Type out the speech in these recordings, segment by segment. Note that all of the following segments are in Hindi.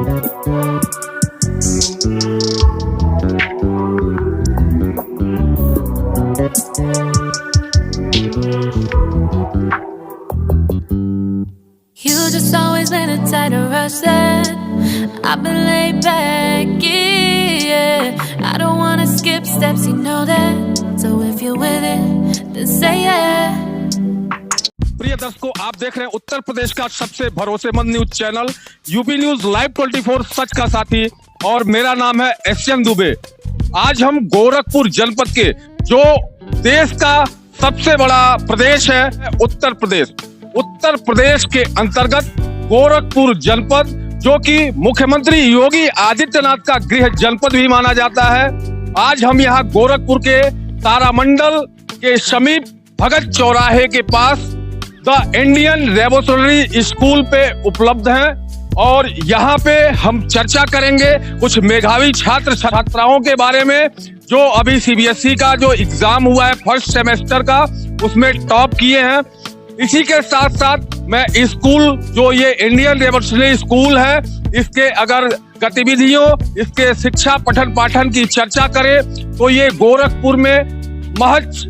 You just always been a tighter rush that I've been laid back, yeah. I don't wanna skip steps, you know that. So if you're with it, then say yeah. प्रिय दर्शकों, आप देख रहे हैं उत्तर प्रदेश का सबसे भरोसेमंद news channel UP news live 24 सच का साथी, और मेरा नाम है एसएम दुबे। आज हम गोरखपुर जनपद के, जो देश का सबसे बड़ा प्रदेश है उत्तर प्रदेश, उत्तर प्रदेश के अंतर्गत गोरखपुर जनपद, जो कि मुख्यमंत्री योगी आदित्यनाथ का गृह जनपद भी माना जाता है। आज हम यहाँ गोरखपुर के तारामंडल के समीप भगत चौराहे के पास द इंडियन रेवोल्यूशनरी स्कूल पे उपलब्ध हैं, और यहाँ पे हम चर्चा करेंगे कुछ मेधावी छात्र छात्राओं के बारे में, जो अभी सीबीएसई का जो एग्जाम हुआ है फर्स्ट सेमेस्टर का, उसमें टॉप किए हैं। इसी के साथ साथ मैं स्कूल, जो ये इंडियन रेवोल्यूशनरी स्कूल है, इसके अगर गतिविधियों, इसके शिक्षा पठन पाठन की चर्चा करें तो ये गोरखपुर में महज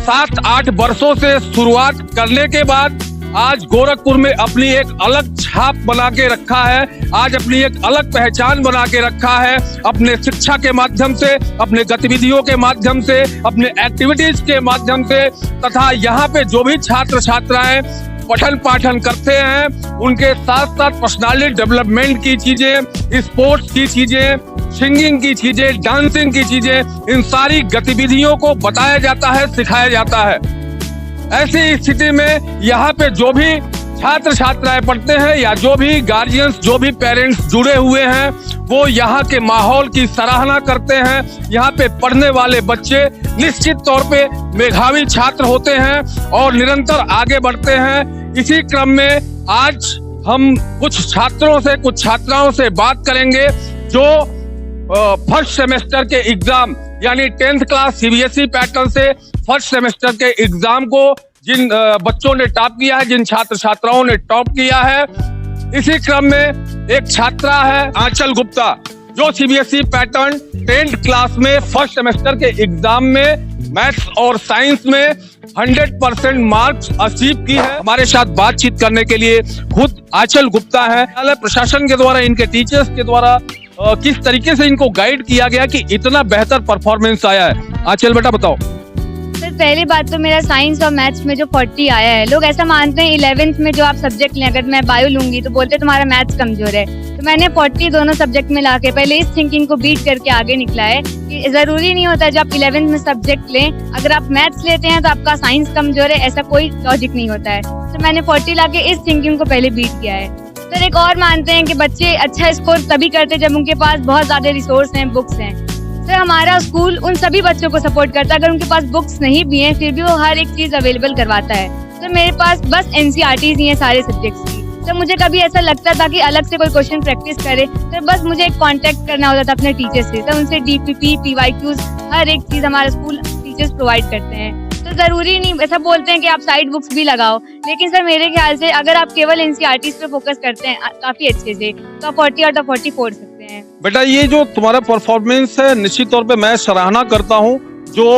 7-8 वर्षों से शुरुआत करने के बाद आज गोरखपुर में अपनी एक अलग छाप बना के रखा है, आज अपनी एक अलग पहचान बना के रखा है, अपने शिक्षा के माध्यम से, अपने गतिविधियों के माध्यम से, अपने एक्टिविटीज के माध्यम से, तथा यहाँ पे जो भी छात्र छात्राएं पठन पाठन करते हैं उनके साथ साथ पर्सनालिटी डेवलपमेंट की चीजें, स्पोर्ट्स की चीजें, सिंगिंग की चीजें, डांसिंग की चीजें, इन सारी गतिविधियों को बताया जाता है, सिखाया जाता है। ऐसी स्थिति में यहाँ पे जो भी छात्र छात्राएं पढ़ते हैं या जो भी गार्जियंस, जो भी पेरेंट्स जुड़े हुए हैं, वो यहाँ के माहौल की सराहना करते हैं। यहाँ पे पढ़ने वाले बच्चे निश्चित तौर पे मेधावी छात्र होते हैं और निरंतर आगे बढ़ते हैं। इसी क्रम में आज हम कुछ छात्रों से, कुछ छात्राओं से बात करेंगे जो फर्स्ट सेमेस्टर के एग्जाम, यानी 10th क्लास सीबीएसई पैटर्न से फर्स्ट सेमेस्टर के एग्जाम को जिन बच्चों ने टॉप किया है, जिन छात्र छात्राओं ने टॉप किया है। इसी क्रम में एक छात्रा है आंचल गुप्ता, जो सीबीएसई पैटर्न 10th क्लास में फर्स्ट सेमेस्टर के एग्जाम में मैथ्स और साइंस में 100% मार्क्स अचीव की है। हमारे साथ बातचीत करने के लिए खुद आंचल गुप्ता है। प्रशासन के द्वारा, इनके टीचर्स के द्वारा किस तरीके से इनको गाइड किया गया कि इतना बेहतर परफॉर्मेंस आया है? आंचल बेटा बताओ। सर, पहली बात तो मेरा साइंस और मैथ्स में जो 40 आया है, लोग ऐसा मानते हैं 11th में जो आप सब्जेक्ट लें, अगर मैं बायो लूंगी तो बोलते तुम्हारा मैथ्स कमजोर है। तो मैंने 40 दोनों सब्जेक्ट में लाके पहले इस थिंकिंग को बीट करके आगे निकला है कि जरूरी नहीं होता जब आप 11th में सब्जेक्ट लें, अगर आप मैथ्स लेते हैं तो आपका साइंस कमजोर है, ऐसा कोई लॉजिक नहीं होता है। तो मैंने 40 लाके इस थिंकिंग को पहले बीट किया है। सर, एक और मानते हैं कि बच्चे अच्छा स्कोर तभी करते जब उनके पास बहुत ज्यादा रिसोर्स हैं, बुक्स हैं। सर, हमारा स्कूल उन सभी बच्चों को सपोर्ट करता है, अगर उनके पास बुक्स नहीं भी हैं फिर भी वो हर एक चीज अवेलेबल करवाता है। तो मेरे पास बस एनसीईआरटीज ही हैं सारे सब्जेक्ट्स की। तो मुझे कभी ऐसा लगता था कि अलग से कोई क्वेश्चन प्रैक्टिस करे, तो बस मुझे एक कांटेक्ट करना होता था अपने टीचर से, तो उनसे डीपीपी, पीवाईक्यूज, हर एक चीज हमारा स्कूल टीचर्स प्रोवाइड करते हैं। तो जरूरी नहीं, ऐसा बोलते हैं कि आप साइड बुक्स भी लगाओ, लेकिन सर मेरे ख्याल से अगर आप केवल एनसीईआरटीज पे फोकस करते हैं काफी अच्छे से, तो आप 40 आउट ऑफ 40 फोड़ सकते हैं। बेटा, ये जो तुम्हारा परफॉर्मेंस है, निश्चित तौर पे मैं सराहना करता हूँ। जो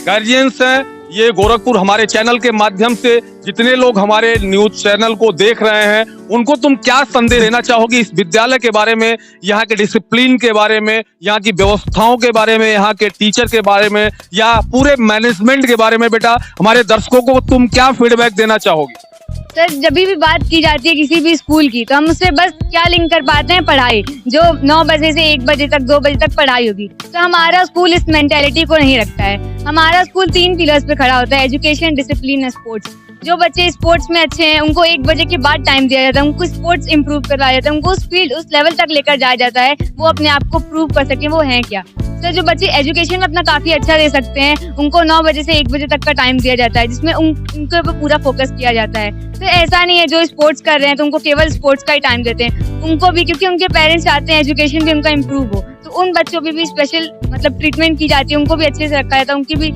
गार्जियंस हैं, ये गोरखपुर हमारे चैनल के माध्यम से जितने लोग हमारे न्यूज चैनल को देख रहे हैं, उनको तुम क्या संदेश देना चाहोगी इस विद्यालय के बारे में, यहाँ के डिसिप्लिन के बारे में, यहाँ की व्यवस्थाओं के बारे में, यहाँ के टीचर के बारे में, या पूरे मैनेजमेंट के बारे में? बेटा, हमारे दर्शकों को तुम क्या फीडबैक देना चाहोगी? सर, जब भी बात की जाती है किसी भी स्कूल की, तो हम उससे बस क्या लिंक कर पाते हैं? पढ़ाई। जो 9 बजे से 1 बजे तक, 2 बजे तक पढ़ाई होगी, तो हमारा स्कूल इस मेंटेलिटी को नहीं रखता है। हमारा स्कूल 3 पिलर्स पे खड़ा होता है: एजुकेशन, डिसिप्लिन और स्पोर्ट्स। जो बच्चे स्पोर्ट्स में अच्छे हैं उनको 1 बजे के बाद टाइम दिया जाता है, उनको स्पोर्ट्स इंप्रूव करवाया जाता है, उनको उस फील्ड, उस लेवल तक लेकर जाया जाता है, वो अपने आप को प्रूव कर सके वो हैं क्या। तो जो बच्चे एजुकेशन में अपना काफी अच्छा दे सकते हैं, उनको 9 बजे से 1 बजे तक का टाइम दिया जाता है, जिसमें उनके ऊपर पूरा फोकस किया जाता है। तो ऐसा नहीं है जो स्पोर्ट्स कर रहे हैं तो उनको केवल स्पोर्ट्स का ही टाइम देते हैं, उनको भी, क्योंकि उनके पेरेंट्स चाहते हैं एजुकेशन भी उनका इम्प्रूव हो, तो उन बच्चों पे भी स्पेशल ट्रीटमेंट की जाती है, उनको भी अच्छे से रखा जाता है, उनकी भी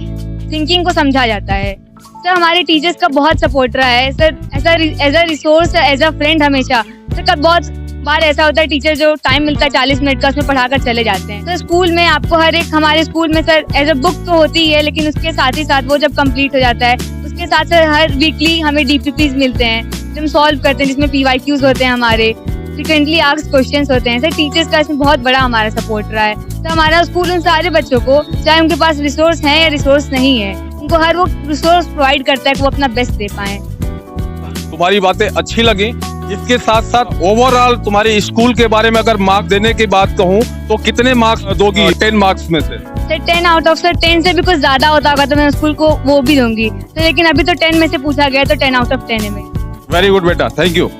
थिंकिंग को समझा जाता है। सर, हमारे टीचर्स का बहुत सपोर्ट रहा है sir, as a resource, as a friend हमेशा। सर, बहुत बार ऐसा होता है टीचर जो टाइम मिलता है 40 मिनट का उसमें पढ़ाकर चले जाते हैं। तो स्कूल में आपको हर एक, हमारे स्कूल में सर एज अ बुक तो होती है, लेकिन उसके साथ ही साथ वो जब कंप्लीट हो जाता है उसके साथ सर हर वीकली हमें DPPs मिलते हैं जो हम सॉल्व करते हैं, जिसमें PYQs होते हैं, हमारे फ्रिक्वेंटली आस्क्ड क्वेश्चंस होते हैं। सर टीचर्स का इसमें बहुत बड़ा हमारा सपोर्ट रहा है। तो हमारा स्कूल उन सारे बच्चों को, चाहे उनके पास रिसोर्स है या रिसोर्स नहीं है, उनको हर वो रिसोर्स प्रोवाइड करता है कि वो अपना बेस्ट दे पाए। तुम्हारी बातें अच्छी लगी। इसके साथ साथ ओवरऑल तुम्हारे स्कूल के बारे में अगर मार्क देने की बात कहूँ तो कितने मार्क्स दोगी 10 मार्क्स में से? सर 10 आउट ऑफ, सर 10 से भी कुछ ज्यादा होता होगा तो मैं स्कूल को वो भी दूंगी, तो लेकिन अभी तो 10 में से पूछा गया तो 10 आउट ऑफ 10 है मेरी। वेरी गुड बेटा, थैंक यू।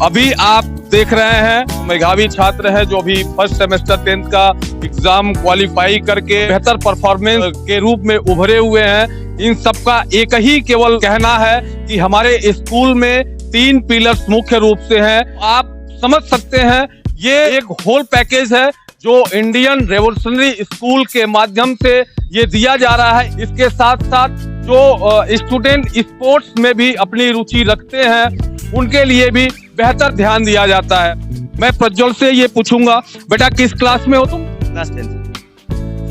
अभी आप देख रहे हैं मेधावी छात्र है जो भी फर्स्ट सेमेस्टर 10th का एग्जाम क्वालिफाई करके बेहतर परफॉर्मेंस के रूप में उभरे हुए हैं। इन सबका एक ही केवल कहना है कि हमारे स्कूल में 3 पिलर्स मुख्य रूप से हैं। आप समझ सकते हैं ये एक होल पैकेज है जो इंडियन रेवोल्यूशनरी स्कूल के माध्यम से ये दिया जा रहा है। इसके साथ साथ जो स्टूडेंट स्पोर्ट्स में भी अपनी रुचि रखते हैं उनके लिए भी बेहतर ध्यान दिया जाता है। मैं प्रज्वल से ये पूछूंगा, बेटा किस क्लास में हो तुम? क्लास 10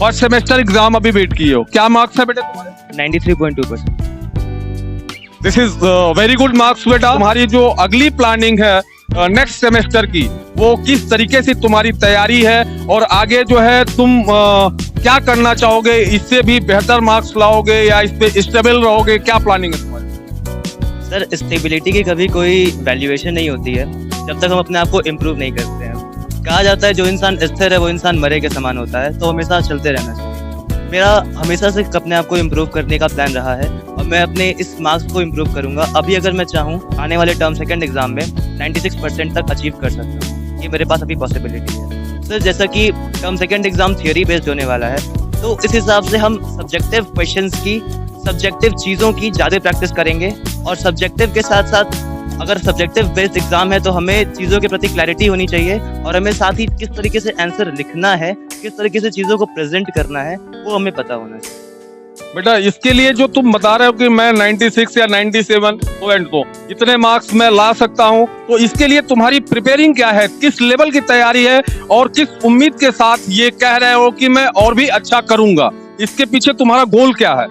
फर्स्ट सेमेस्टर एग्जाम अभी वेट किए हो, क्या मार्क्स है बेटा तुम्हारे? 93.2%। This is very good marks बेटा। तुम्हारी जो अगली प्लानिंग है नेक्स्ट सेमेस्टर की, वो किस तरीके से तुम्हारी तैयारी है और आगे जो है तुम क्या करना चाहोगे? इससे भी बेहतर मार्क्स लाओगे या इस पे स्टेबल रहोगे? क्या प्लानिंग है तुम्हारी? सर स्टेबिलिटी की कभी कोई वैल्यूएशन नहीं होती है जब तक हम अपने आप को इम्प्रूव नहीं करते हैं। कहा जाता है जो इंसान स्थिर है वो इंसान मरे के समान होता है, तो हमेशा चलते रहना चाहिए। मेरा हमेशा से अपने आप को इम्प्रूव करने का प्लान रहा है और मैं अपने इस मार्क्स को इम्प्रूव करूंगा। अभी अगर मैं चाहूँ आने वाले टर्म सेकंड एग्जाम में 96% तक अचीव कर सकता हूँ, ये मेरे पास अभी पॉसिबिलिटी है। सर जैसा कि term second exam theory based होने वाला है, तो इस हिसाब से हम सब्जेक्टिव क्वेश्चंस की, सब्जेक्टिव चीज़ों की ज़्यादा प्रैक्टिस करेंगे और सब्जेक्टिव के साथ साथ अगर सब्जेक्टिव बेस्ड एग्जाम है तो हमें चीज़ों के प्रति क्लैरिटी होनी चाहिए और हमें साथ ही किस तरीके से आंसर लिखना है, किस तरीके से चीज़ों को प्रेजेंट करना है, वो हमें पता होना चाहिए। बेटा इसके लिए जो तुम बता रहे हो कि मैं 96 या 97 तो इतने मार्क्स मैं ला सकता हूँ, तो इसके लिए तुम्हारी प्रिपेयरिंग क्या है? किस लेवल की तैयारी है और किस उम्मीद के साथ ये कह रहे हो कि मैं और भी अच्छा करूंगा? इसके पीछे तुम्हारा गोल क्या है?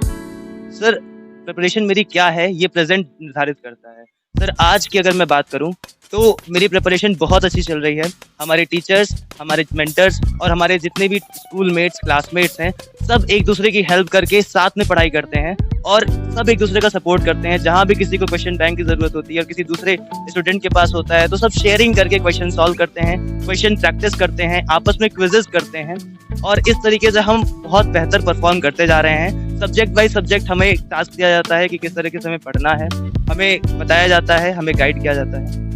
सर प्रिपरेशन मेरी क्या है ये प्रेजेंट निर्धारित करता है। सर आज की अगर मैं बात करूं तो मेरी प्रिपरेशन बहुत अच्छी चल रही है। हमारे टीचर्स, हमारे मेंटर्स और हमारे जितने भी स्कूल मेट्स, क्लासमेट्स हैं, सब एक दूसरे की हेल्प करके साथ में पढ़ाई करते हैं और सब एक दूसरे का सपोर्ट करते हैं। जहाँ भी किसी को क्वेश्चन बैंक की जरूरत होती है और किसी दूसरे स्टूडेंट के पास होता है तो सब शेयरिंग करके क्वेश्चन सॉल्व करते हैं, क्वेश्चन प्रैक्टिस करते हैं, आपस में क्विजेस करते हैं और इस तरीके से हम बहुत बेहतर परफॉर्म करते जा रहे हैं। सब्जेक्ट बाई सब्जेक्ट हमें टास्क दिया जाता है कि किस तरीके से हमें पढ़ना है, हमें बताया जाता है, हमें गाइड किया जाता है।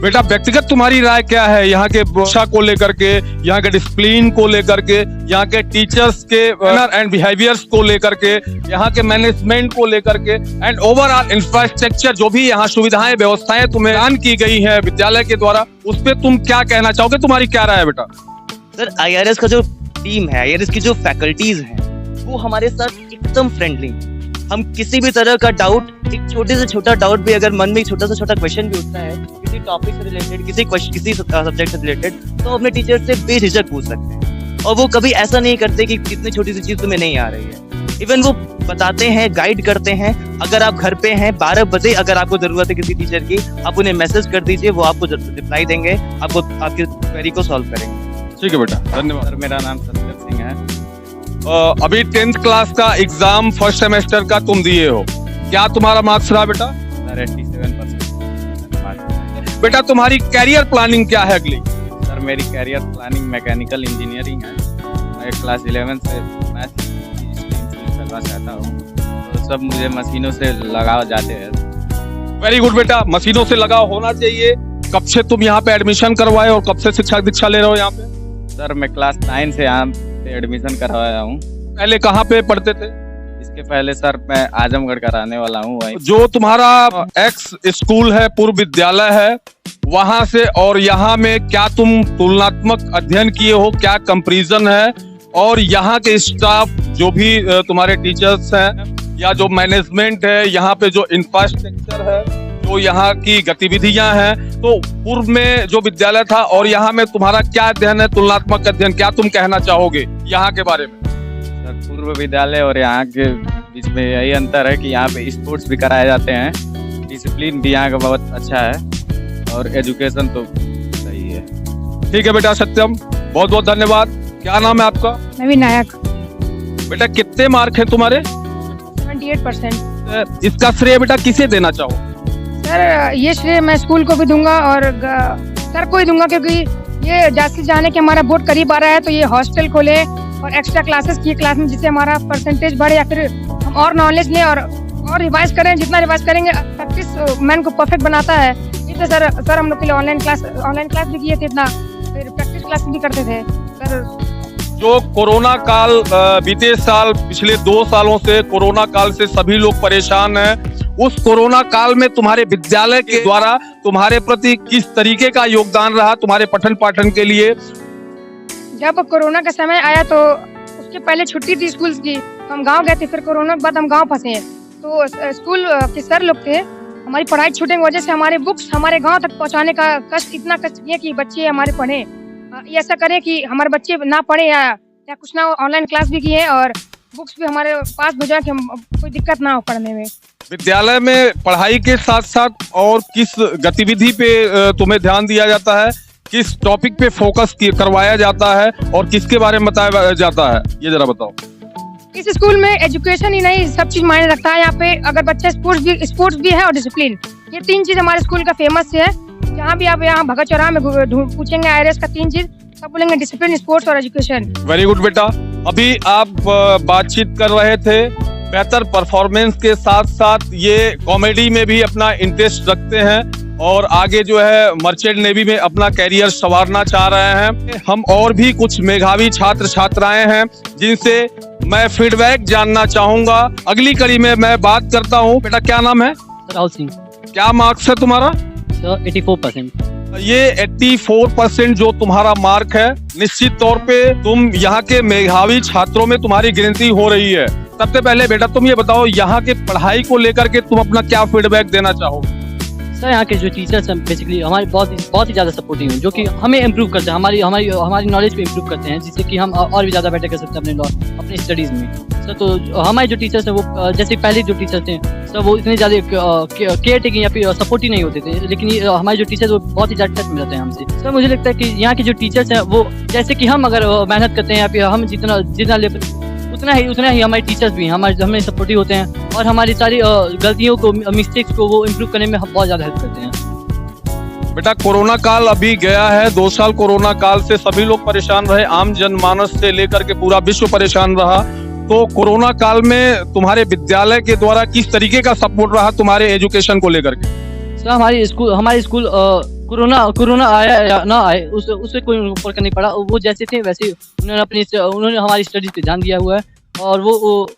बेटा व्यक्तिगत तुम्हारी राय क्या है यहाँ के शिक्षा को लेकर के, यहाँ के डिसिप्लिन को लेकर के, यहाँ के टीचर्स के मैनर एंड बिहेवियर्स को लेकर के, यहाँ के मैनेजमेंट को लेकर के एंड ओवरऑल इंफ्रास्ट्रक्चर जो भी यहाँ सुविधाएं व्यवस्थाएं तुम्हें प्रदान की गई है विद्यालय के द्वारा, उस पर तुम क्या कहना चाहोगे? तुम्हारी क्या राय है बेटा? सर IRS का जो टीम है, IRS की जो फैकल्टीज हैं, वो हमारे साथ एकदम फ्रेंडली। हम किसी भी तरह का डाउट, एक छोटे से छोटा डाउट भी अगर मन में छोटा से छोटा क्वेश्चन भी उठता है किसी टॉपिक से रिलेटेड, किसी सब्जेक्ट से रिलेटेड, तो अपने टीचर से बेझिझक पूछ सकते हैं और वो कभी ऐसा नहीं करते कि कितनी छोटी सी चीज तुम्हें नहीं आ रही है। इवन वो बताते हैं, गाइड करते हैं। अगर आप घर पे हैं 12 बजे अगर आपको जरूरत है किसी टीचर की, आप उन्हें मैसेज कर दीजिए, वो आपको रिप्लाई देंगे, आपको आपकी क्वेरी को सॉल्व करेंगे। ठीक है बेटा, धन्यवाद। सर मेरा नाम सत्तर सिंह है। अभी 10th क्लास का एग्जाम फर्स्ट सेमेस्टर का तुम दिए हो, क्या तुम्हारा मार्क्स रहा बेटा? सर 87%। बेटा तुम्हारी कैरियर प्लानिंग क्या है अगली? सर मेरी कैरियर प्लानिंग मैकेनिकल इंजीनियरिंग है। मैं क्लास 11 से मैथ्स स्ट्रीम चूज करना चाहता हूँ, तो सब मुझे मशीनों से लगाव जाते हैं। वेरी गुड बेटा, मशीनों से लगाव होना चाहिए। कब से तुम यहाँ पे एडमिशन करवाए और कब से शिक्षा दीक्षा ले रहे हो यहाँ पे? सर मैं क्लास 9 से यहाँ पे एडमिशन करवाया हूँ। पहले कहाँ पे पढ़ते थे? इसके पहले सर मैं आजमगढ़ का रहने वाला हूँ। वहीं जो तुम्हारा एक्स स्कूल है, पूर्व विद्यालय है, वहां से और यहाँ में क्या तुम तुलनात्मक अध्ययन किए हो? क्या कंपैरिजन है? और यहाँ के स्टाफ जो भी तुम्हारे टीचर्स हैं या जो मैनेजमेंट है, यहाँ पे जो इंफ्रास्ट्रक्चर है, जो जो यहाँ की गतिविधियां हैं, तो पूर्व में जो विद्यालय था और यहाँ में तुम्हारा क्या अध्ययन है, तुलनात्मक अध्ययन, क्या तुम कहना चाहोगे यहाँ के बारे में? सर, पूर्व विद्यालय और यहाँ के बीच में यही अंतर है कि यहाँ पे स्पोर्ट्स भी कराए जाते हैं, डिसिप्लिन भी यहाँ का बहुत अच्छा है और एजुकेशन तो सही है। ठीक है बेटा सत्यम, बहुत बहुत धन्यवाद। क्या नाम है आपका? नवीन नायक। बेटा कितने मार्क है तुम्हारे? 78%। इसका श्रेय बेटा किसे देना चाहो? सर, ये श्रेय मैं स्कूल को भी दूंगा और सर को ही दूंगा, क्योंकि ये जैसे जाने के हमारा बोर्ड करीब आ रहा है, तो ये हॉस्टल खोले और एक्स्ट्रा क्लासेस की क्लास में, जिससे हमारा परसेंटेज बढ़े या फिर हम और नॉलेज लें और रिवाइज करें। जितना रिवाइज करेंगे प्रैक्टिस मैन को परफेक्ट बनाता है। इसलिए सर हम लोग के लिए ऑनलाइन क्लास भी किए थे, इतना फिर प्रैक्टिस क्लास भी करते थे सर। जो कोरोना काल बीते साल, पिछले 2 सालों से कोरोना काल से सभी लोग परेशान हैं, उस कोरोना काल में तुम्हारे विद्यालय के द्वारा तुम्हारे प्रति किस तरीके का योगदान रहा तुम्हारे पठन पाठन के लिए? जब कोरोना का समय आया तो उसके पहले छुट्टी थी स्कूल की, तो हम गांव गए थे। फिर कोरोना के बाद हम गांव फंसे, तो स्कूल के सर लोग थे, हमारी पढ़ाई छूटने की वजह से हमारे बुक्स हमारे गांव तक पहुंचाने का इतना कष्ट किया कि बच्चे हमारे पढ़े। ऐसा करें कि हमारे बच्चे ना पढ़े या कुछ ना, ऑनलाइन क्लास भी किए और बुक्स भी हमारे पास भेजा कि कोई दिक्कत ना हो पढ़ने में। विद्यालय में पढ़ाई के साथ साथ और किस गतिविधि पे तुम्हें ध्यान दिया जाता है, किस टॉपिक पे फोकस करवाया जाता है और किसके बारे में बताया जाता है, ये जरा बताओ। इस स्कूल में एजुकेशन ही नहीं, सब चीज मायने रखता है। यहाँ पे अगर बच्चा स्पोर्ट्स भी है और डिसिप्लिन, ये 3 चीज हमारे स्कूल का फेमस है। जहाँ भी आप यहाँ भगत चौराहा में पूछेंगे IRS का 3 चीज, सब बोलेंगे डिसिप्लिन, स्पोर्ट्स और एजुकेशन। वेरी गुड बेटा। अभी आप बातचीत कर रहे थे, बेहतर परफॉर्मेंस के साथ साथ ये कॉमेडी में भी अपना इंटरेस्ट रखते हैं और आगे जो है मर्चेंट नेवी में अपना कैरियर संवारना चाह रहे हैं। हम और भी कुछ मेधावी छात्र छात्राएं हैं जिनसे मैं फीडबैक जानना चाहूंगा। अगली कड़ी में मैं बात करता हूं। बेटा क्या नाम है? राहुल सिंह। क्या मार्क्स है तुम्हारा? सर 84%। ये 84% जो तुम्हारा मार्क है, निश्चित तौर पे तुम यहाँ के मेधावी छात्रों में तुम्हारी गिनती हो रही है। सबसे पहले बेटा तुम ये बताओ, यहाँ के पढ़ाई को लेकर के तुम अपना क्या फीडबैक देना चाहोगे? सर यहाँ के जो टीचर्स हैं बेसिकली हमारे बहुत ही ज़्यादा सपोर्टिव हैं, जो कि हमें इम्प्रूव करते हैं, हमारी नॉलेज को इम्प्रूव करते हैं, जिससे कि हम और भी ज़्यादा बेटर कर सकते हैं अपने स्टडीज़ में। सर तो हमारे जो टीचर्स हैं वो जैसे पहले जो टीचर्स थे सर वो इतने ज़्यादा केयर टेकिंग या फिर सपोर्टिव नहीं होते थे, लेकिन हमारे जो टीचर्स वो बहुत ही ज़्यादा टच में रहते हैं हमसे। सर मुझे लगता है कि यहाँ के जो टीचर्स हैं वो जैसे कि हम अगर मेहनत करते हैं या फिर हम जितना उतना ही हमारे टीचर्स भी हमें सपोर्टिव होते हैं और हमारी सारी गलतियों को, मिस्टेक्स को वो इम्प्रूव करने में बहुत ज़्यादा हेल्प करते हैं। बेटा कोरोना काल अभी गया है, 2 साल कोरोना काल से सभी लोग परेशान रहे, आम जनमानस से लेकर के पूरा विश्व परेशान रहा। तो कोरोना काल में तुम्हारे विद्यालय के द्वारा किस तरीके का सपोर्ट रहा तुम्हारे एजुकेशन को लेकर के? सर हमारे स्कूल कोरोना आया या ना आए उससे कोई फर्क नहीं पड़ा। वो जैसे थे वैसे उन्होंने हमारी स्टडीज पे ध्यान दिया हुआ है और वो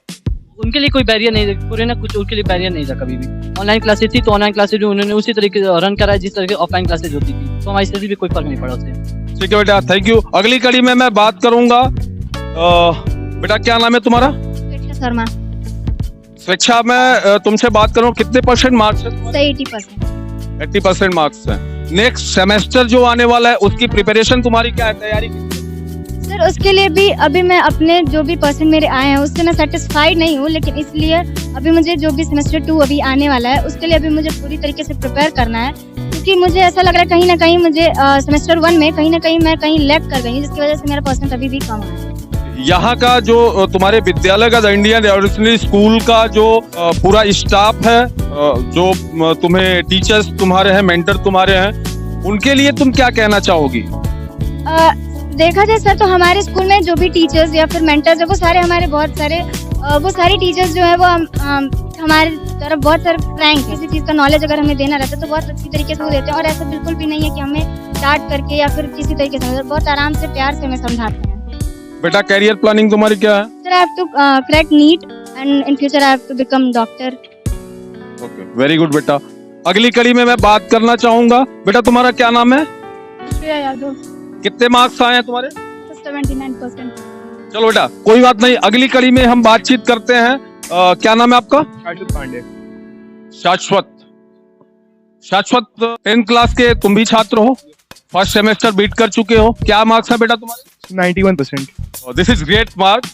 उनके लिए कोई बैरियर नहीं, कोरोना कुछ उनके लिए बैरियर नहीं था कभी भी। ऑनलाइन क्लासेस थी तो ऑनलाइन क्लासेस भी उन्होंने उसी तरीके से रन करा है जिस तरह की ऑफलाइन क्लासेस होती थी, तो हमारी स्टडी भी कोई फर्क नहीं पड़ा उससे। ठीक है बेटा, थैंक यू। अगली कड़ी में मैं बात करूंगा। बेटा क्या नाम है तुम्हारा? शर्मा। स्वेच्छा, मैं तुमसे बात करूं, कितने % मार्क्स है? 80%। 80% मार्क्स है। नेक्स्ट सेमेस्टर जो आने वाला है उसकी प्रिपरेशन तुम्हारी क्या है, तैयारी? सर उसके लिए भी अभी मैं अपने जो भी परसेंट मेरे आए हैं उससे मैं सेटिस्फाइड नहीं हूँ, लेकिन इसलिए अभी मुझे जो भी सेमेस्टर 2 अभी आने वाला है उसके लिए अभी मुझे पूरी तरीके से प्रिपेयर करना है, क्योंकि मुझे ऐसा लग रहा है कहीं ना कहीं मुझे सेमेस्टर 1 में कहीं ना कहीं मैं लैग कर गई हूँ, जिसकी वजह से मेरा परसेंट अभी भी कम है। यहाँ का जो तुम्हारे विद्यालय का इंडियन रेवोल्यूशनरी स्कूल का जो पूरा स्टाफ है, जो तुम्हें टीचर्स तुम्हारे हैं, मेंटर तुम्हारे हैं, उनके लिए तुम क्या कहना चाहोगी? देखा जाए सर तो हमारे स्कूल में जो भी टीचर्स या फिर मेंटर्स है वो सारे हमारे बहुत सारे वो सारी टीचर्स जो है वो हमारे तरफ बहुत सारे फ्रैंक है। किसी चीज़ का नॉलेज अगर हमें देना रहता है तो बहुत अच्छी तरीके से वो देते हैं और ऐसा बिल्कुल भी नहीं है कि हमें डांट करके या फिर किसी तरीके से, बहुत आराम से प्यार से हमें समझाते हैं। बेटा कैरियर प्लानिंग तुम्हारी क्या है? Sir I have to crack NEET and in future I have to become doctor. Okay, very good बेटा। अगली कड़ी में मैं बात करना चाहूंगा। बेटा तुम्हारा क्या नाम है? श्रेया यादव। कितने मार्क्स आए हैं तुम्हारे? 79%। चलो बेटा कोई बात नहीं, अगली कड़ी में हम बातचीत करते हैं। क्या नाम है आपका? शाश्वत पांडे। शाश्वत, शाश्वत 10th क्लास के तुम भी छात्र हो, फर्स्ट सेमेस्टर बीट कर चुके हो, क्या मार्क्स है बेटा तुम्हारे? 91%। This is great mark.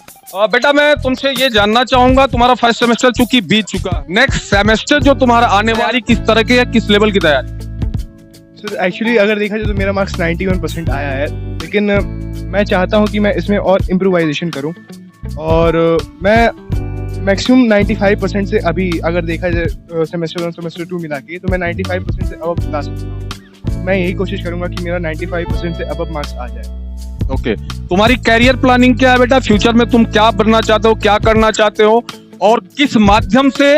बेटा मैं तुमसे ये जानना चाहूंगा, तुम्हारा फर्स्ट सेमेस्टर चूंकि बीत चुका, नेक्स्ट सेमेस्टर जो तुम्हारा आने वाली किस तरह के या किस लेवल की तैयारी? सर एक्चुअली अगर देखा जाए तो मेरा मार्क्स 91% आया है, लेकिन मैं चाहता हूं कि मैं इसमें और इम्प्रोवाइजेशन करूं, और मैं मैक्सिमम 95% से अभी अगर देखा जाए सेमेस्टर 1 सेमेस्टर 2 मिला के, तो मैं 95% से अब ला सकता हूँ। मैं यही कोशिश करूंगा कि मेरा 95% से अब मार्क्स आ जाए। ओके, तुम्हारी कैरियर प्लानिंग क्या है बेटा? फ्यूचर में तुम क्या बनना चाहते हो, क्या करना चाहते हो, और किस माध्यम से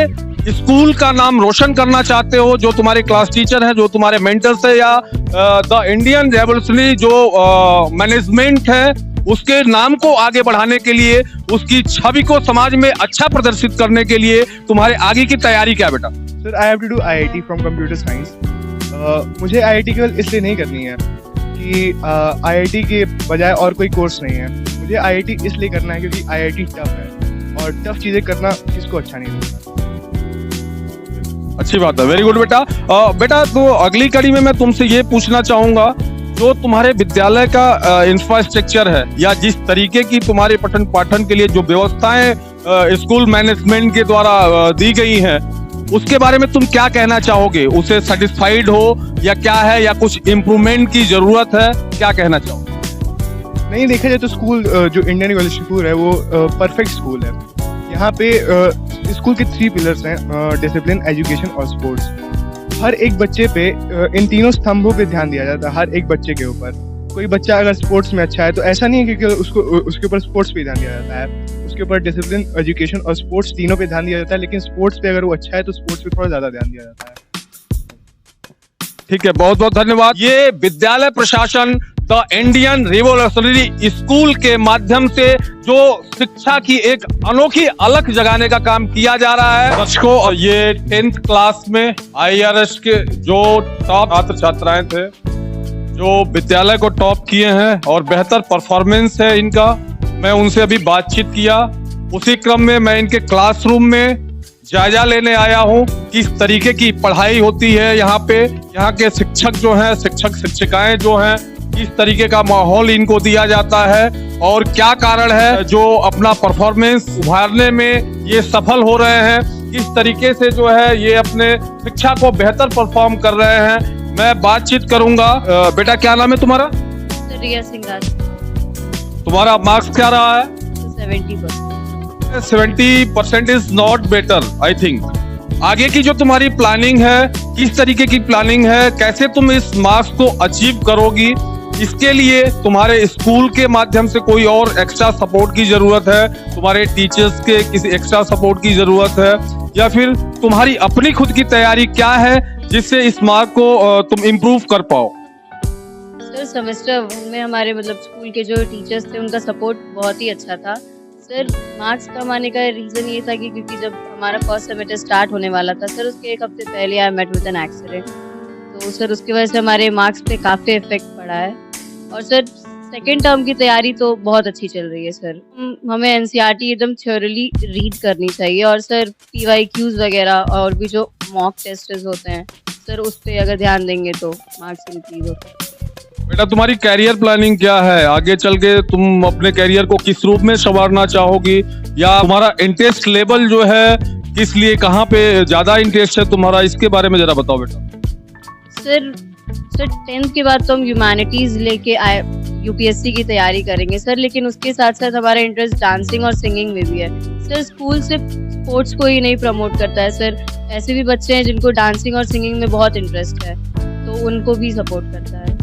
स्कूल का नाम रोशन करना चाहते हो? जो तुम्हारे क्लास टीचर हैं, जो तुम्हारे मेंटर्स है, या द इंडियन रेवोल्यूशनरी जो मैनेजमेंट है, उसके नाम को आगे बढ़ाने के लिए, उसकी छवि को समाज में अच्छा प्रदर्शित करने के लिए तुम्हारे आगे की तैयारी क्या है बेटा? Sir I have to do IIT from computer science. मुझे IIT केवल इसलिए नहीं करनी है कि IIT के बजाय और कोई कोर्स नहीं है। मुझे IIT इसलिए करना है क्योंकि IIT टफ है, और टफ चीजें करना किसको अच्छा नहीं लगता। अच्छी बात है, वेरी गुड बेटा। बेटा तो अगली कड़ी में मैं तुमसे ये पूछना चाहूंगा, जो तुम्हारे विद्यालय का इंफ्रास्ट्रक्चर है, या जिस तरीके की तुम्हारे पठन पाठन के लिए जो व्यवस्थाएं स्कूल मैनेजमेंट के द्वारा दी गई हैं, उसके बारे में तुम क्या कहना चाहोगे? उसे सेटिस्फाइड हो या क्या है, या कुछ इम्प्रूवमेंट की जरूरत है, क्या कहना चाहोगे? नहीं, देखा जाए तो स्कूल जो इंडियन यूनिवर्सिटी है वो परफेक्ट स्कूल है। यहाँ पे स्कूल के 3 पिलर्स हैं, डिसिप्लिन, एजुकेशन और स्पोर्ट्स। हर एक बच्चे पे इन तीनों स्तंभों पे ध्यान दिया जाता है, हर एक बच्चे के ऊपर। कोई बच्चा अगर स्पोर्ट्स में अच्छा है तो ऐसा नहीं है कि उसके ऊपर स्पोर्ट्स पे ध्यान दिया जाता है, उसके ऊपर डिसिप्लिन, एजुकेशन और स्पोर्ट्स तीनों पे ध्यान दिया जाता है, लेकिन स्पोर्ट्स पे अगर वो अच्छा है तो स्पोर्ट्स पे थोड़ा ज्यादा ध्यान दिया जाता है। ठीक है, बहुत बहुत धन्यवाद। ये विद्यालय प्रशासन द इंडियन रिवोल्यूशनरी स्कूल के माध्यम से जो शिक्षा की एक अनोखी अलख जगाने का काम किया जा रहा है दर्शकों। और ये 10th क्लास में IRS के जो टॉप छात्र छात्राएं थे, जो विद्यालय को टॉप किए हैं और बेहतर परफॉर्मेंस है इनका, मैं उनसे अभी बातचीत किया। उसी क्रम में मैं इनके क्लासरूम में जायजा लेने आया हूँ, किस तरीके की पढ़ाई होती है यहाँ पे, यहाँ के शिक्षक जो हैं, शिक्षक शिक्षिकाएं जो हैं, किस तरीके का माहौल इनको दिया जाता है, और क्या कारण है जो अपना परफॉर्मेंस उभारने में ये सफल हो रहे हैं, किस तरीके से जो है ये अपने शिक्षा को बेहतर परफॉर्म कर रहे हैं। मैं बातचीत करूंगा। बेटा क्या नाम है तुम्हारा? रिया सिंह राज। तुम्हारा मार्क्स क्या रहा है? 70%। 70% is not better I think. आगे की जो तुम्हारी प्लानिंग है, किस तरीके की प्लानिंग है, कैसे तुम इस मार्क्स को अचीव करोगी, इसके लिए तुम्हारे स्कूल के माध्यम से कोई और एक्स्ट्रा सपोर्ट की जरूरत है, तुम्हारे टीचर्स के किसी एक्स्ट्रा सपोर्ट की जरूरत है, या फिर तुम्हारी अपनी खुद की तैयारी क्या है जिससे इस मार्क को तुम इम्प्रूव कर पाओ? सर सेमेस्टर 1 में हमारे मतलब स्कूल के जो टीचर्स थे उनका सपोर्ट बहुत ही अच्छा था। सर मार्क्स कम आने का रीज़न ये था कि क्योंकि जब हमारा फर्स्ट सेमेस्टर स्टार्ट होने वाला था सर, उसके 1 हफ्ते पहले I met with an accident, तो सर उसकी वजह से हमारे मार्क्स पे काफ़ी इफेक्ट पड़ा है। और सर सेकेंड टर्म की तैयारी तो बहुत अच्छी चल रही है सर। हमें NCERT एकदम थ्योरली रीड करनी चाहिए, और सर PYQs वगैरह और भी जो मॉक टेस्ट होते हैं सर, उस पर अगर ध्यान देंगे तो मार्क्स इंक्रीज होते हैं। बेटा तुम्हारी कैरियर प्लानिंग क्या है? आगे चल के तुम अपने कैरियर को किस रूप में संवारना चाहोगी, या तुम्हारा इंटरेस्ट लेवल जो है किस लिए, कहाँ पे ज्यादा इंटरेस्ट है तुम्हारा, इसके बारे में जरा बताओ बेटा। सर 10th के बाद तो हम ह्यूमैनिटीज लेके UPSC की तैयारी करेंगे सर, लेकिन उसके साथ साथ हमारा इंटरेस्ट डांसिंग और सिंगिंग में भी है सर। स्कूल सिर्फ स्पोर्ट्स को ही नहीं प्रमोट करता है सर, ऐसे भी बच्चे हैं जिनको डांसिंग और सिंगिंग में बहुत इंटरेस्ट है, तो उनको भी सपोर्ट करता है।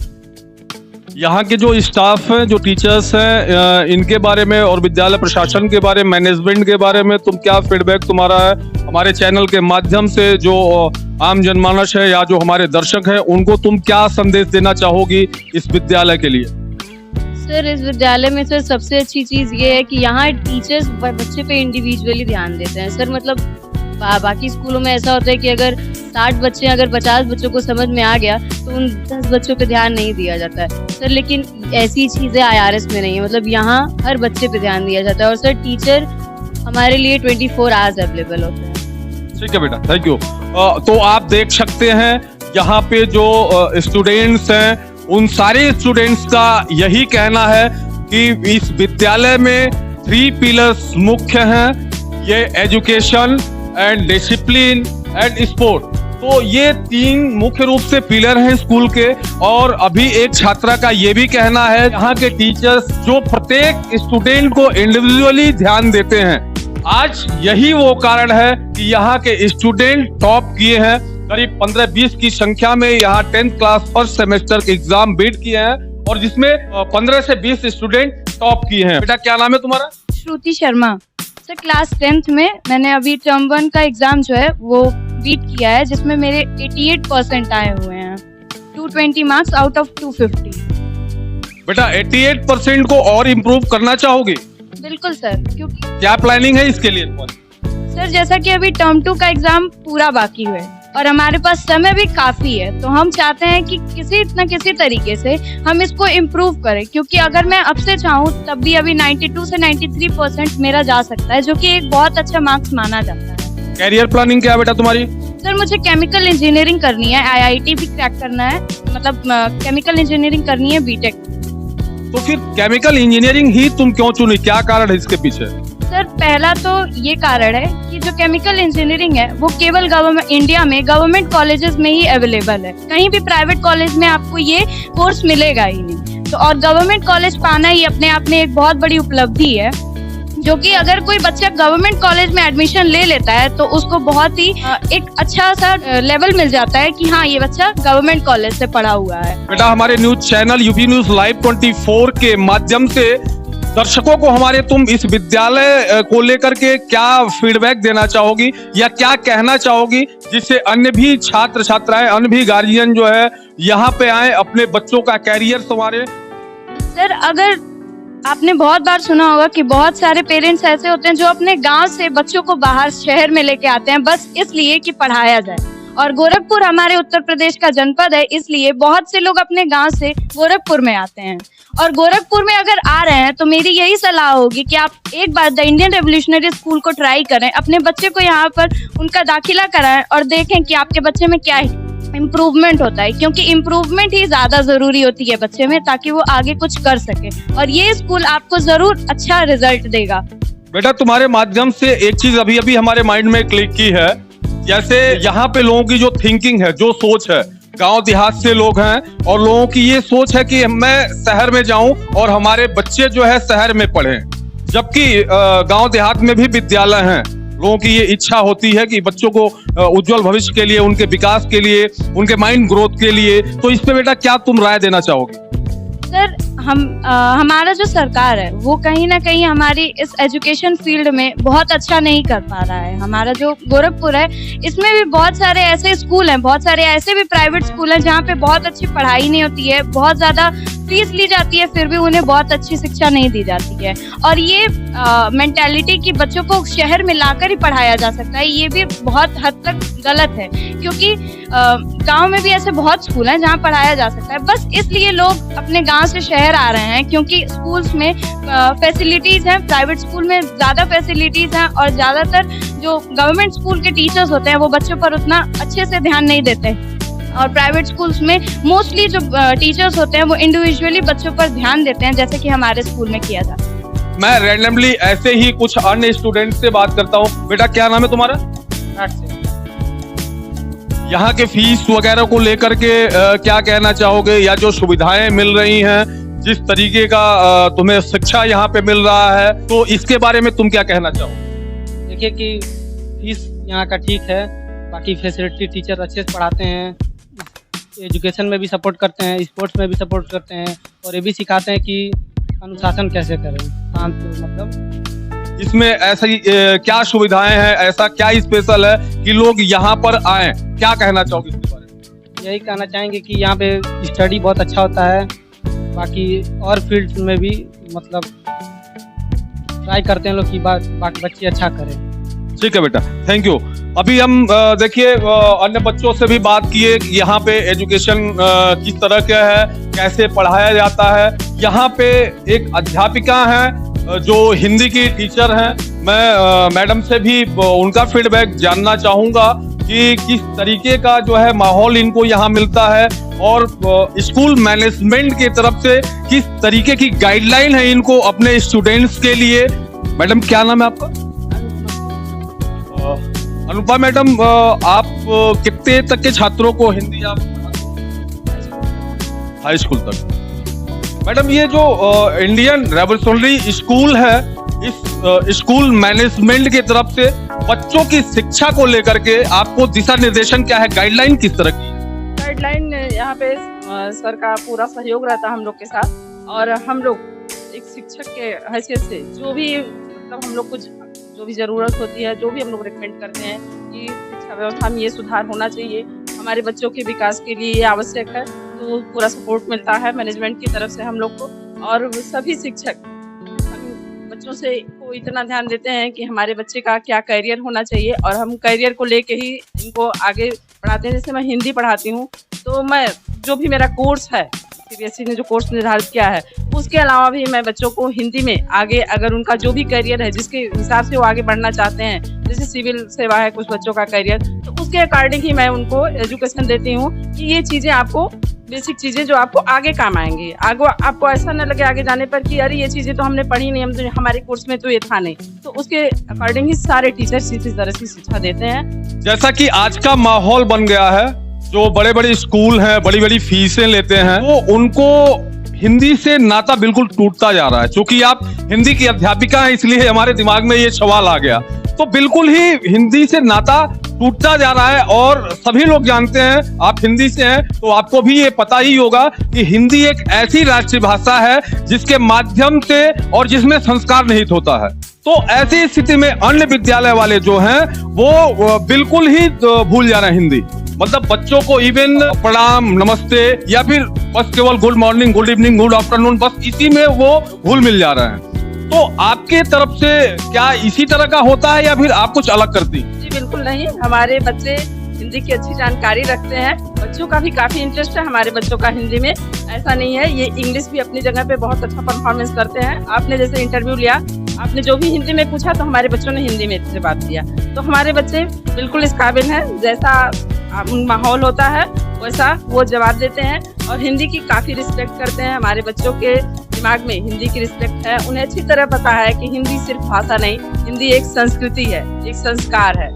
यहाँ के जो स्टाफ हैं, जो टीचर्स हैं, इनके बारे में और विद्यालय प्रशासन के बारे में, मैनेजमेंट के बारे में तुम क्या फीडबैक तुम्हारा है? हमारे चैनल के माध्यम से जो आम जनमानस है या जो हमारे दर्शक हैं, उनको तुम क्या संदेश देना चाहोगी इस विद्यालय के लिए? सर इस विद्यालय में सर सबसे अच्छी चीज़ ये है कि यहाँ टीचर्स बच्चे पे इंडिविजुअली ध्यान देते हैं सर। मतलब बाकी स्कूलों में ऐसा होता है कि अगर 60 बच्चे अगर 50 बच्चों को समझ में आ गया तो उन 10 बच्चों पे ध्यान नहीं दिया जाता है सर, लेकिन ऐसी चीज़ें IRS में नहीं है। मतलब यहाँ हर बच्चे पे ध्यान दिया जाता है, और सर टीचर हमारे लिए 24 आवर्स अवेलेबल होते हैं। ठीक है बेटा, थैंक यू। तो आप देख सकते हैं यहाँ पे जो स्टूडेंट्स हैं उन सारे स्टूडेंट्स का यही कहना है कि इस विद्यालय में 3 पिलर्स मुख्य हैं, ये education and discipline and sport. तो ये 3 मुख्य रूप से पिलर हैं स्कूल के। और अभी एक छात्रा का ये भी कहना है यहाँ के टीचर्स जो प्रत्येक स्टूडेंट को इंडिविजुअली ध्यान देते हैं। आज यही वो कारण है कि यहाँ के स्टूडेंट टॉप किए हैं। करीब 15-20 की संख्या में यहाँ 10th क्लास फर्स्ट सेमेस्टर के एग्जाम बीट किए हैं और जिसमें 15 से 20 स्टूडेंट टॉप किए हैं। बेटा क्या नाम है तुम्हारा? श्रुति शर्मा। सर क्लास 10th में मैंने अभी टर्म 1 का एग्जाम जो है वो बीट किया है, जिसमें मेरे 88% आए हुए हैं, 220 मार्क्स आउट ऑफ 250। बेटा 88% को और इम्प्रूव करना चाहोगे? बिल्कुल सर। क्योंकि क्या प्लानिंग है इसके लिए? सर जैसा कि अभी टर्म 2 का एग्जाम पूरा बाकी है और हमारे पास समय भी काफी है, तो हम चाहते हैं कि किसी न किसी तरीके से हम इसको इम्प्रूव करें, क्योंकि अगर मैं अब से चाहूँ तब भी अभी 92 से 93% मेरा जा सकता है, जो कि एक बहुत अच्छा मार्क्स माना जाता है। कैरियर प्लानिंग क्या है बेटा तुम्हारी? सर मुझे केमिकल इंजीनियरिंग करनी है, IIT भी क्रैक करना है, मतलब केमिकल इंजीनियरिंग करनी है, बीटेक। तो फिर केमिकल इंजीनियरिंग ही तुम क्यों चुनी, क्या कारण है इसके पीछे? सर पहला तो ये कारण है कि जो केमिकल इंजीनियरिंग है वो केवल इंडिया में गवर्नमेंट कॉलेजेस में ही अवेलेबल है, कहीं भी प्राइवेट कॉलेज में आपको ये कोर्स मिलेगा ही नहीं। तो और गवर्नमेंट कॉलेज पाना ही अपने आप में एक बहुत बड़ी उपलब्धि है, जो कि अगर कोई बच्चा गवर्नमेंट कॉलेज में एडमिशन ले लेता है तो उसको बहुत ही एक अच्छा सा लेवल मिल जाता है कि हाँ ये बच्चा गवर्नमेंट कॉलेज से पढ़ा हुआ है। बेटा हमारे news channel UP news live 24 के माध्यम से दर्शकों को हमारे तुम इस विद्यालय को लेकर के क्या फीडबैक देना चाहोगी या क्या कहना चाहोगी, जिससे अन्य भी छात्र छात्राएं, अन्य भी गार्जियन जो है यहाँ पे आए, अपने बच्चों का कैरियर संवारे? सर अगर आपने बहुत बार सुना होगा कि बहुत सारे पेरेंट्स ऐसे होते हैं जो अपने गांव से बच्चों को बाहर शहर में लेके आते हैं बस इसलिए कि पढ़ाया जाए, और गोरखपुर हमारे उत्तर प्रदेश का जनपद है, इसलिए बहुत से लोग अपने गांव से गोरखपुर में आते हैं। और गोरखपुर में अगर आ रहे हैं तो मेरी यही सलाह होगी कि आप एक बार द इंडियन रेवोल्यूशनरी स्कूल को ट्राई करें, अपने बच्चे को यहाँ पर उनका दाखिला कराएं और देखें कि आपके बच्चे में क्या इम्प्रूवमेंट होता है, क्योंकि इम्प्रूवमेंट ही ज्यादा जरूरी होती है बच्चे में, ताकि वो आगे कुछ कर सके, और ये स्कूल आपको जरूर अच्छा रिजल्ट देगा। बेटा तुम्हारे माध्यम से एक चीज अभी अभी हमारे माइंड में क्लिक की है, जैसे यहाँ पे लोगों की जो थिंकिंग है, जो सोच है, गांव देहात से लोग हैं और लोगों की ये सोच है कि मैं शहर में जाऊं और हमारे बच्चे जो है शहर में पढ़ें, जबकि गांव देहात में भी विद्यालय हैं। लोगों की ये इच्छा होती है कि बच्चों को उज्जवल भविष्य के लिए, उनके विकास के लिए, उनके माइंड ग्रोथ के लिए, तो इस पे बेटा क्या तुम राय देना चाहोगे? सर हमारा जो सरकार है वो कहीं ना कहीं हमारी इस एजुकेशन फील्ड में बहुत अच्छा नहीं कर पा रहा है। हमारा जो गोरखपुर है इसमें भी बहुत सारे ऐसे स्कूल हैं, बहुत सारे ऐसे भी प्राइवेट स्कूल हैं जहाँ पे बहुत अच्छी पढ़ाई नहीं होती है, बहुत ज्यादा फीस ली जाती है, फिर भी उन्हें बहुत अच्छी शिक्षा नहीं दी जाती है। और ये मेंटालिटी कि बच्चों को शहर में लाकर ही पढ़ाया जा सकता है, ये भी बहुत हद तक गलत है, क्योंकि गांव में भी ऐसे बहुत स्कूल हैं जहाँ पढ़ाया जा सकता है। बस इसलिए लोग अपने गांव से शहर आ रहे हैं क्योंकि स्कूल्स में फैसिलिटीज हैं, प्राइवेट स्कूल में ज्यादा फैसिलिटीज हैं, और ज्यादातर जो गवर्नमेंट स्कूल के टीचर्स होते हैं वो बच्चों पर उतना अच्छे से ध्यान नहीं देते, और प्राइवेट स्कूल्स में मोस्टली जो टीचर्स होते हैं वो इंडिविजुअली बच्चों पर ध्यान देते हैं, जैसे कि हमारे स्कूल में किया जाता है। मैं रैंडमली ऐसे ही कुछ अन्य स्टूडेंट से बात करता हूँ। बेटा क्या नाम है तुम्हारा? यहाँ के फीस वगैरह को लेकर के क्या कहना चाहोगे, या जो सुविधाएं मिल रही हैं, जिस तरीके का तुम्हें शिक्षा यहाँ पे मिल रहा है, तो इसके बारे में तुम क्या कहना चाहोगे? देखिए कि फीस यहाँ का ठीक है, बाकी फैसिलिटी टीचर अच्छे से पढ़ाते हैं, एजुकेशन में भी सपोर्ट करते हैं, स्पोर्ट्स में भी सपोर्ट करते हैं, और ये भी सिखाते हैं कि अनुशासन कैसे करें, शांत मतलब। इसमें ऐसी क्या सुविधाएं हैं, ऐसा क्या स्पेशल है कि लोग यहाँ पर आए, क्या कहना चाहोगे इसके बारे में? यही कहना चाहेंगे कि यहाँ पे स्टडी बहुत अच्छा होता है, बाकी और फील्ड में भी मतलब ट्राई करते हैं लोग कि बाकी बच्चे अच्छा करें। ठीक है बेटा, थैंक यू। अभी हम देखिए अन्य बच्चों से भी बात किए कि यहाँ पे एजुकेशन किस तरह का है, कैसे पढ़ाया जाता है। यहाँ पे एक अध्यापिका हैं जो हिंदी की टीचर हैं, मैं मैडम से भी उनका फीडबैक जानना चाहूँगा कि किस तरीके का जो है माहौल इनको यहाँ मिलता है और स्कूल मैनेजमेंट की तरफ से किस तरीके की गाइडलाइन है इनको अपने स्टूडेंट्स के लिए। मैडम क्या नाम है आपका? अनुपा मैडम, आप कितने तक के छात्रों को हिंदी आप हाई स्कूल तक? मैडम ये जो इंडियन रेवोल्यूशनरी स्कूल है, इस स्कूल मैनेजमेंट की तरफ से बच्चों की शिक्षा को लेकर के आपको दिशा निर्देशन क्या है, गाइडलाइन किस तरह की? गाइडलाइन यहाँ पे सर का पूरा सहयोग रहता है हम लोग के साथ, और हम लोग एक शिक्षक के हैसियत से जो भी मतलब हम लोग कुछ जो भी ज़रूरत होती है, जो भी हम लोग रिकमेंड करते हैं कि शिक्षा व्यवस्था में ये सुधार होना चाहिए, हमारे बच्चों के विकास के लिए ये आवश्यक है, तो पूरा सपोर्ट मिलता है मैनेजमेंट की तरफ से हम लोग को। और सभी शिक्षक हम बच्चों से को इतना ध्यान देते हैं कि हमारे बच्चे का क्या करियर होना चाहिए, और हम करियर को लेके ही इनको आगे पढ़ाते हैं। जैसे मैं हिंदी पढ़ाती हूँ, तो मैं जो भी मेरा कोर्स है, सीबीएसई ने जो कोर्स निर्धारित किया है, उसके अलावा भी मैं बच्चों को हिंदी में आगे अगर उनका जो भी करियर है, जिसके हिसाब से वो आगे बढ़ना चाहते हैं, जैसे सिविल सेवा है कुछ बच्चों का करियर, तो उसके अकॉर्डिंग ही मैं उनको एजुकेशन देती हूँ कि ये चीज़ें आपको बेसिक चीज़ें जो आपको आगे काम आएंगी। आगे आपको ऐसा न लगे आगे जाने पर कि अरे ये चीज़ें तो हमने पढ़ी नहीं, हम तो हमारे कोर्स में तो ये था नहीं, तो उसके अकॉर्डिंग ही सारे टीचर्स इसी तरह से शिक्षा देते हैं। जैसा कि आज का माहौल बन गया है, जो बड़े बड़े स्कूल हैं, बड़ी बड़ी फीसें लेते हैं, तो उनको हिंदी से नाता बिल्कुल टूटता जा रहा है। क्योंकि आप हिंदी की अध्यापिका हैं, इसलिए हमारे दिमाग में ये सवाल आ गया। तो बिल्कुल ही हिंदी से नाता टूटता जा रहा है, और सभी लोग जानते हैं, आप हिंदी से हैं तो आपको भी ये पता ही होगा कि हिंदी एक ऐसी राष्ट्रीय भाषा है जिसके माध्यम से और जिसमें संस्कार निहित होता है। तो ऐसी स्थिति में अन्य विद्यालय वाले जो हैं वो बिल्कुल ही भूल जा रहे हैं हिंदी। मतलब बच्चों को इवन प्रणाम, नमस्ते या फिर बस केवल good morning, good evening, good afternoon, बस इसी में वो घुल मिल जा रहे हैं। तो आपके तरफ से क्या इसी तरह का होता है या फिर आप कुछ अलग करती? जी बिल्कुल नहीं, हमारे बच्चे हिंदी की अच्छी जानकारी रखते हैं, बच्चों का भी काफी इंटरेस्ट है हमारे बच्चों का हिंदी में। ऐसा नहीं है, ये इंग्लिश भी अपनी जगह पे बहुत अच्छा परफॉर्मेंस करते हैं। आपने जैसे इंटरव्यू लिया, आपने जो भी हिंदी में पूछा तो हमारे बच्चों ने हिंदी में से बात किया, तो हमारे बच्चे बिल्कुल इस काबिल हैं, जैसा माहौल होता है वैसा वो जवाब देते हैं, और हिंदी की काफी रिस्पेक्ट करते हैं। हमारे बच्चों के दिमाग में हिंदी की रिस्पेक्ट है, उन्हें अच्छी तरह पता है कि हिंदी सिर्फ भाषा नहीं, हिंदी एक संस्कृति है, एक संस्कार है।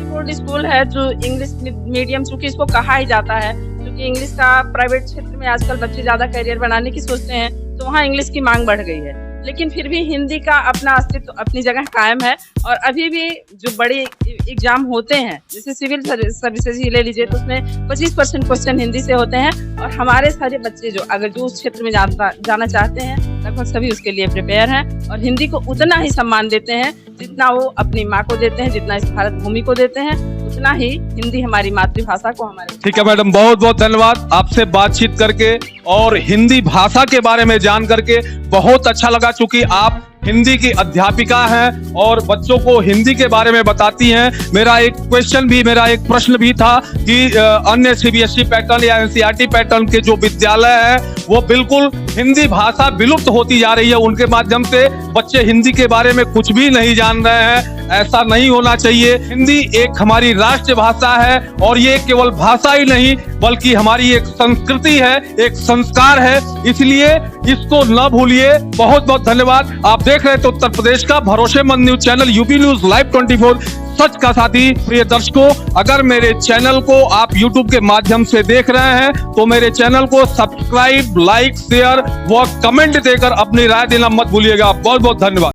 बोर्ड स्कूल है जो इंग्लिश मीडियम, चूंकि इसको कहा ही जाता है, क्योंकि इंग्लिश का प्राइवेट क्षेत्र में आजकल बच्चे ज्यादा करियर बनाने की सोचते हैं, तो वहाँ इंग्लिश की मांग बढ़ गई है, लेकिन फिर भी हिंदी का अपना अस्तित्व अपनी जगह कायम है। और अभी भी जो बड़े एग्जाम होते हैं, जैसे सिविल सर्विसेज ही ले लीजिए, तो उसमें 25% क्वेश्चन हिंदी से होते हैं, और हमारे सारे बच्चे जो अगर जो उस क्षेत्र में जाना चाहते हैं, लगभग सभी उसके लिए प्रिपेयर हैं, और हिंदी को उतना ही सम्मान देते हैं जितना वो अपनी माँ को देते हैं, जितना इस भारत भूमि को देते हैं, उतना ही हिंदी हमारी मातृभाषा को हमारे। ठीक है मैडम, बहुत बहुत धन्यवाद आपसे बातचीत करके और हिंदी भाषा के बारे में जान करके बहुत अच्छा लगा। चूंकि आप हिंदी की अध्यापिका हैं और बच्चों को हिंदी के बारे में बताती हैं। मेरा एक प्रश्न भी था कि अन्य सीबीएसई पैटर्न या एनसीईआरटी पैटर्न के जो विद्यालय हैं वो बिल्कुल हिंदी भाषा विलुप्त होती जा रही है, उनके माध्यम से बच्चे हिंदी के बारे में कुछ भी नहीं जान रहे हैं। ऐसा नहीं होना चाहिए। हिंदी एक हमारी राष्ट्रीय भाषा है, और ये केवल भाषा ही नहीं बल्कि हमारी एक संस्कृति है, एक संस्कार है, इसलिए इसको न भूलिए। बहुत बहुत धन्यवाद। आप देख रहे थे उत्तर प्रदेश का भरोसेमंद news channel UP news live 24 सच का साथी। प्रिय दर्शकों, अगर मेरे चैनल को आप YouTube के माध्यम से देख रहे हैं तो मेरे चैनल को सब्सक्राइब, लाइक, शेयर व कमेंट देकर अपनी राय देना मत भूलिएगा। बहुत बहुत धन्यवाद।